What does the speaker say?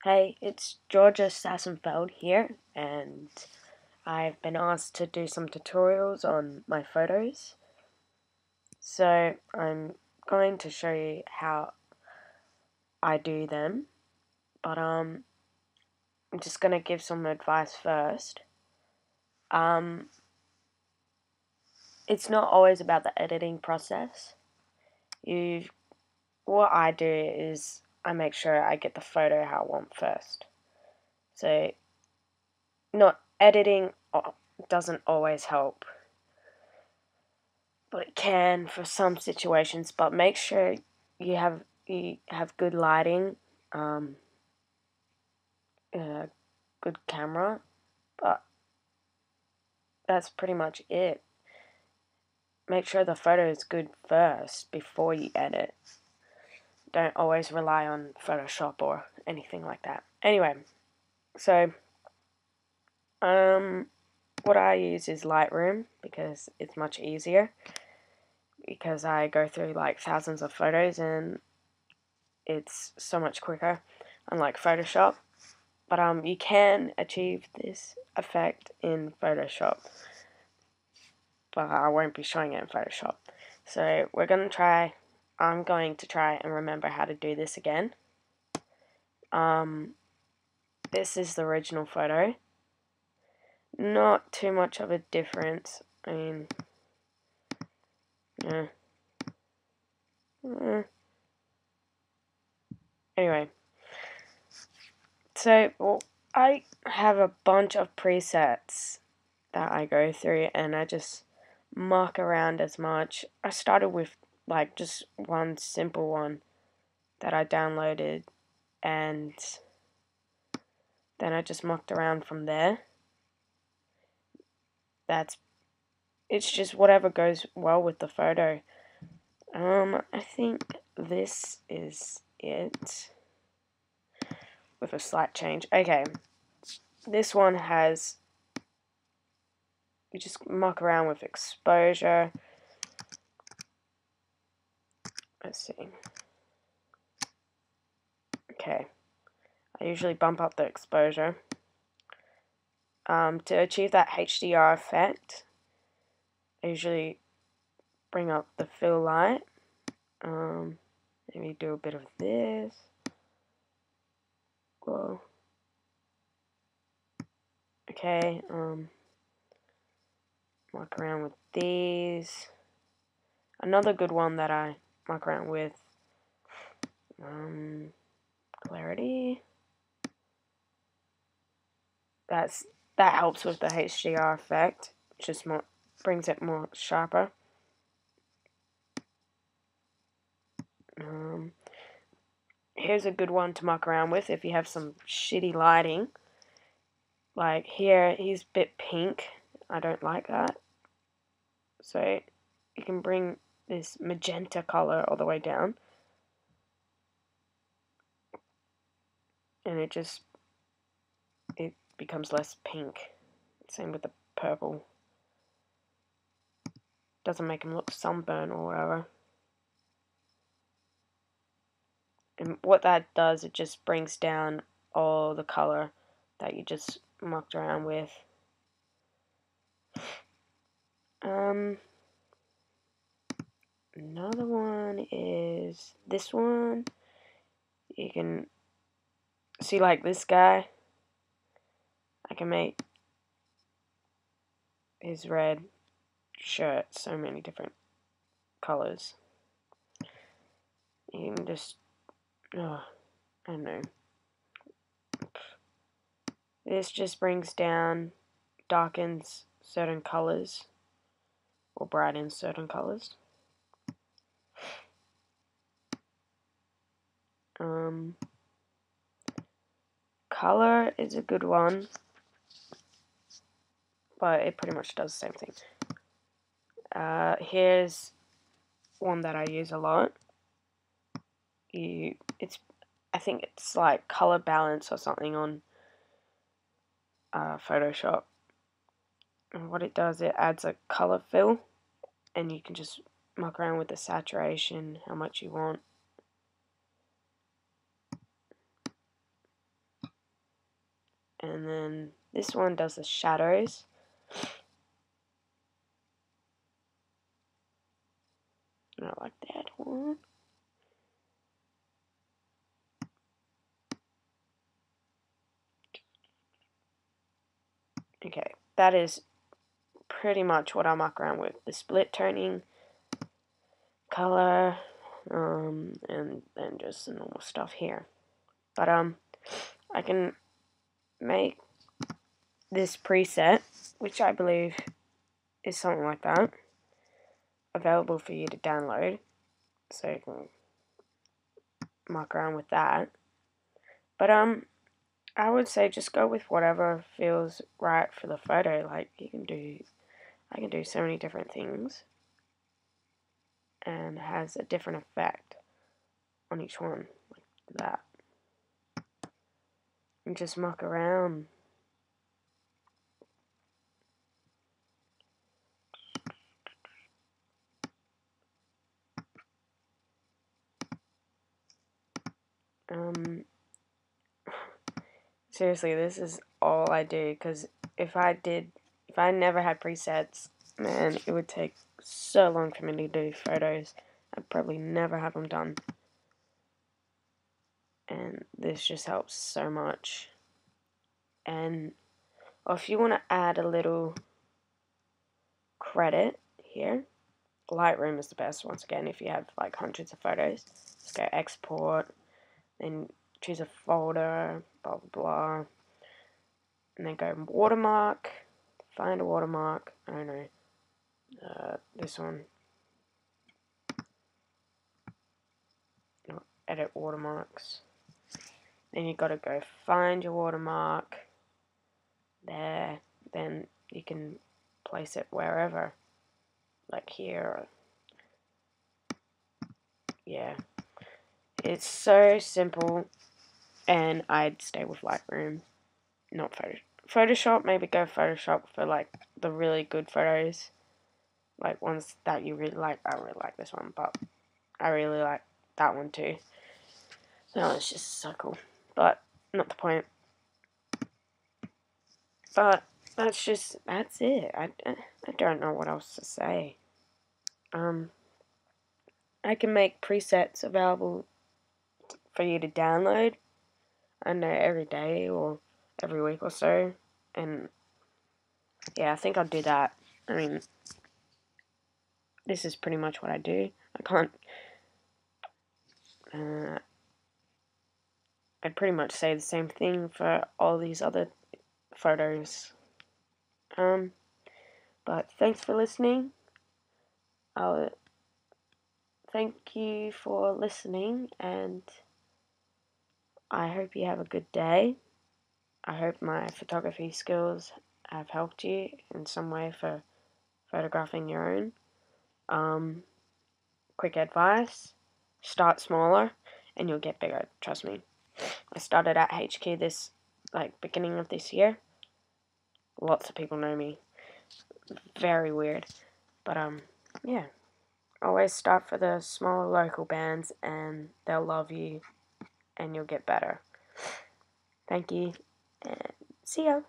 Hey, it's Georgia Sassenfeld here, and I've been asked to do some tutorials on my photos. So I'm going to show you how I do them, but I'm just going to give some advice first. It's not always about the editing process. What I do is I make sure I get the photo how I want first. So not editing doesn't always help, but it can for some situations. But make sure you have good lighting, good camera. But that's pretty much it. Make sure the photo is good first before you edit. Don't always rely on Photoshop or anything like that. Anyway, so what I use is Lightroom because it's much easier, because I go through like thousands of photos and it's so much quicker, unlike Photoshop. But you can achieve this effect in Photoshop, but I won't be showing it in Photoshop. So I'm going to try and remember how to do this again. This is the original photo. Not too much of a difference. I mean, yeah. Anyway, so I have a bunch of presets that I go through, and I just muck around as much. I started with like just one simple one that I downloaded, and then I just mucked around from there. It's just whatever goes well with the photo. I think this is it with a slight change. Okay, this one has, you just muck around with exposure. Let's see. Okay, I usually bump up the exposure. To achieve that HDR effect, I usually bring up the fill light. Maybe do a bit of this. Whoa. Okay, muck around with these. Another good one that I muck around with, clarity. That helps with the HDR effect. Just brings it more sharper. Here's a good one to muck around with if you have some shitty lighting. Like here, he's a bit pink. I don't like that. So you can bring this magenta color all the way down, and it becomes less pink. Same with the purple. Doesn't make him look sunburned or whatever. And what that does, it just brings down all the color that you just mucked around with. Another one is this one. You can see, like this guy, I can make his red shirt so many different colors. You can just, I don't know. This just brings down, darkens certain colors, or brightens certain colors. Color is a good one, but it pretty much does the same thing. Here's one that I use a lot. I think it's like color balance or something on Photoshop. And what it does, it adds a color fill, and you can just muck around with the saturation, how much you want. And then this one does the shadows. I like that one. Okay, that is pretty much what I muck around with. The split toning, color, and then just the normal stuff here. But I can make this preset, which I believe is something like that, available for you to download, so you can muck around with that. But I would say just go with whatever feels right for the photo. Like I can do so many different things, and has a different effect on each one, like that. And just muck around. Seriously, this is all I do, because if I never had presets, man, it would take so long for me to do photos. I'd probably never have them done. And this just helps so much. And if you want to add a little credit here, Lightroom is the best, once again, if you have like hundreds of photos. Just go export, then choose a folder, blah blah blah, and then go watermark, find a watermark, I don't know, this one, edit watermarks, then you got to go find your watermark there, then you can place it wherever, like here, yeah, it's so simple, and I'd stay with Lightroom, not Photoshop. Maybe go Photoshop for like the really good photos, like ones that you really like. I really like this one, but I really like that one too. No, it's just so cool, but not the point. But that's it. I don't know what else to say. I can make presets available for you to download, I know, every day or every week or so, and yeah, I think I'll do that. I mean, this is pretty much what I do. I can't, I'd pretty much say the same thing for all these other photos. But thanks for listening. I'll thank you for listening, and I hope you have a good day. I hope my photography skills have helped you in some way for photographing your own. Quick advice, start smaller and you'll get bigger, trust me. I started at HQ this, beginning of this year. Lots of people know me. Very weird. But, yeah. Always start for the smaller local bands and they'll love you and you'll get better. Thank you and see ya.